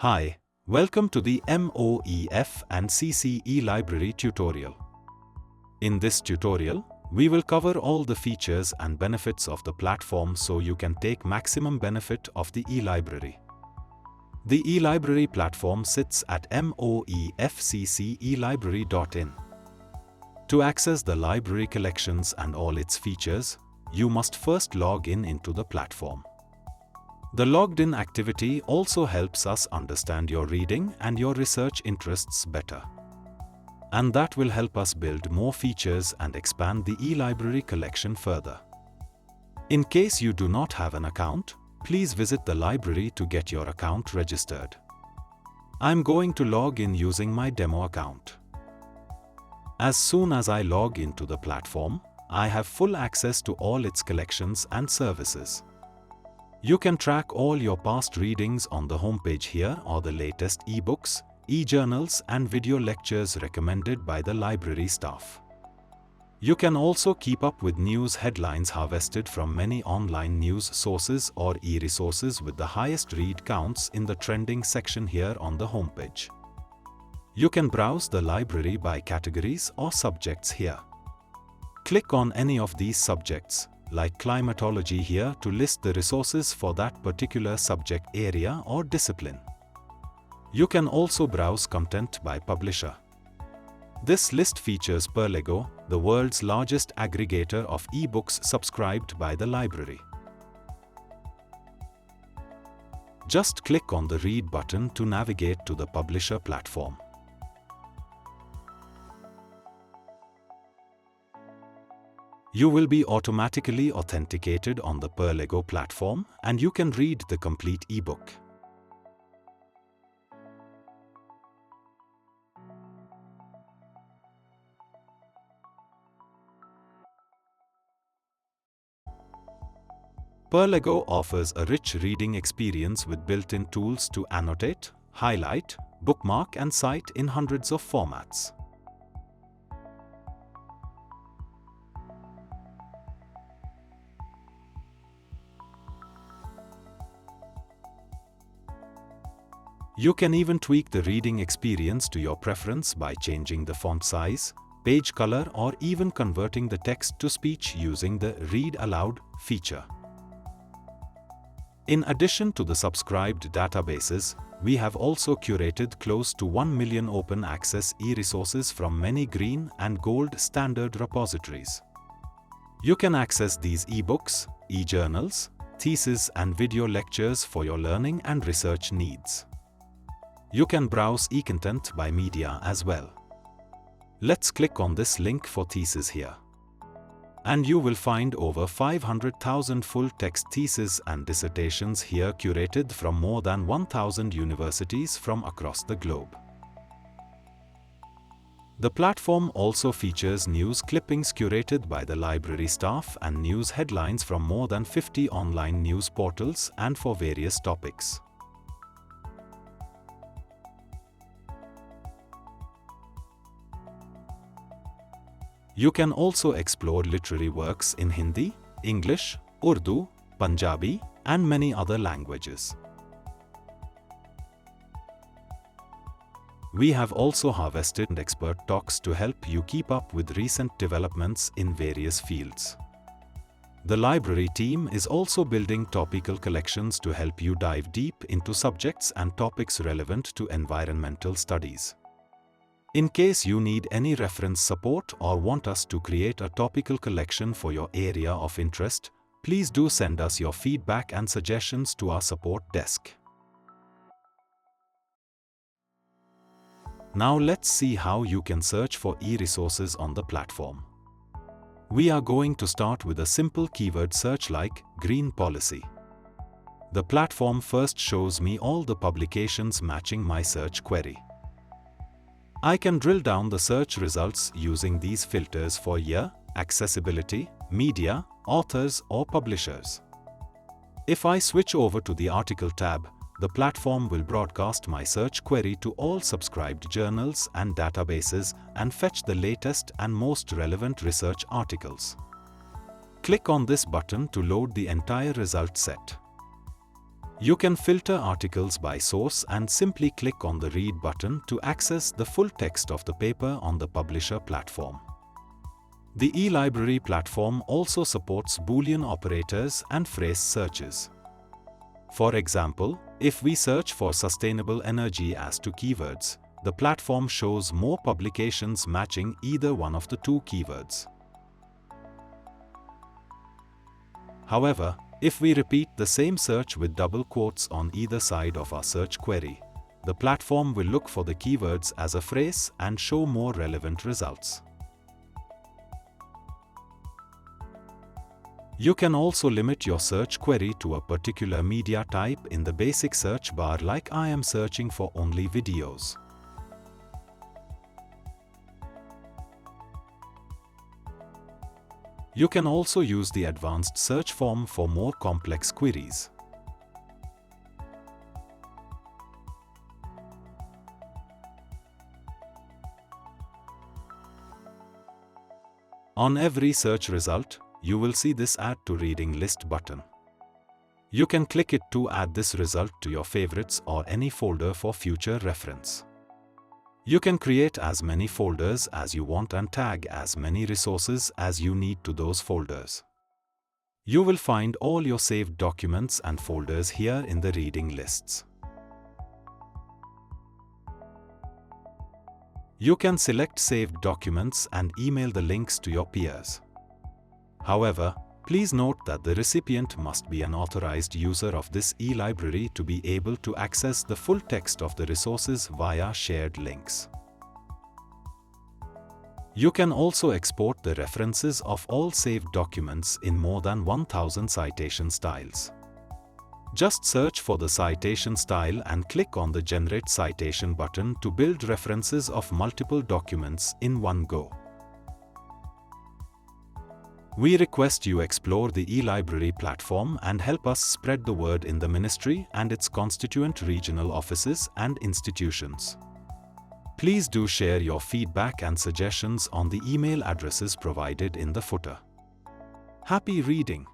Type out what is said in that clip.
Hi, welcome to the MoEF&CC eLibrary tutorial. In this tutorial, we will cover all the features and benefits of the platform so you can take maximum benefit of the eLibrary. The eLibrary platform sits at MoEFCC-eLibrary.in. To access the library collections and all its features, you must first log in into the platform. The logged-in activity also helps us understand your reading and your research interests better. And that will help us build more features and expand the eLibrary collection further. In case you do not have an account, please visit the library to get your account registered. I'm going to log in using my demo account. As soon as I log into the platform, I have full access to all its collections and services. You can track all your past readings on the homepage here or the latest ebooks, e-journals and video lectures recommended by the library staff. You can also keep up with news headlines harvested from many online news sources or eResources with the highest read counts in the trending section here on the homepage. You can browse the library by categories or subjects here. Click on any of these subjects, like climatology here, to list the resources for that particular subject area or discipline. You can also browse content by publisher. This list features Perlego, the world's largest aggregator of ebooks subscribed by the library. Just click on the Read button to navigate to the publisher platform. You will be automatically authenticated on the Perlego platform and you can read the complete ebook. Perlego offers a rich reading experience with built-in tools to annotate, highlight, bookmark and cite in hundreds of formats. You can even tweak the reading experience to your preference by changing the font size, page color or even converting the text to speech using the Read Aloud feature. In addition to the subscribed databases, we have also curated close to 1 million open access eResources from many green and gold standard repositories. You can access these ebooks, e-journals, theses and video lectures for your learning and research needs. You can browse e-content by media as well. Let's click on this link for theses here. And you will find over 500,000 full-text theses and dissertations here curated from more than 1,000 universities from across the globe. The platform also features news clippings curated by the library staff and news headlines from more than 50 online news portals and for various topics. You can also explore literary works in Hindi, English, Urdu, Punjabi, and many other languages. We have also harvested expert talks to help you keep up with recent developments in various fields. The library team is also building topical collections to help you dive deep into subjects and topics relevant to environmental studies. In case you need any reference support or want us to create a topical collection for your area of interest, please do send us your feedback and suggestions to our support desk. Now let's see how you can search for eResources on the platform. We are going to start with a simple keyword search like green policy. The platform first shows me all the publications matching my search query. I can drill down the search results using these filters for year, accessibility, media, authors or publishers. If I switch over to the article tab, the platform will broadcast my search query to all subscribed journals and databases and fetch the latest and most relevant research articles. Click on this button to load the entire result set. You can filter articles by source and simply click on the Read button to access the full text of the paper on the publisher platform. The eLibrary platform also supports Boolean operators and phrase searches. For example, if we search for sustainable energy as two keywords, the platform shows more publications matching either one of the two keywords. However, if we repeat the same search with double quotes on either side of our search query, the platform will look for the keywords as a phrase and show more relevant results. You can also limit your search query to a particular media type in the basic search bar, like I am searching for only videos. You can also use the advanced search form for more complex queries. On every search result, you will see this Add to Reading List button. You can click it to add this result to your favorites or any folder for future reference. You can create as many folders as you want and tag as many resources as you need to those folders. You will find all your saved documents and folders here in the reading lists. You can select saved documents and email the links to your peers. However, please note that the recipient must be an authorized user of this eLibrary to be able to access the full text of the resources via shared links. You can also export the references of all saved documents in more than 1000 citation styles. Just search for the citation style and click on the Generate Citation button to build references of multiple documents in one go. We request you explore the eLibrary platform and help us spread the word in the ministry and its constituent regional offices and institutions. Please do share your feedback and suggestions on the email addresses provided in the footer. Happy reading!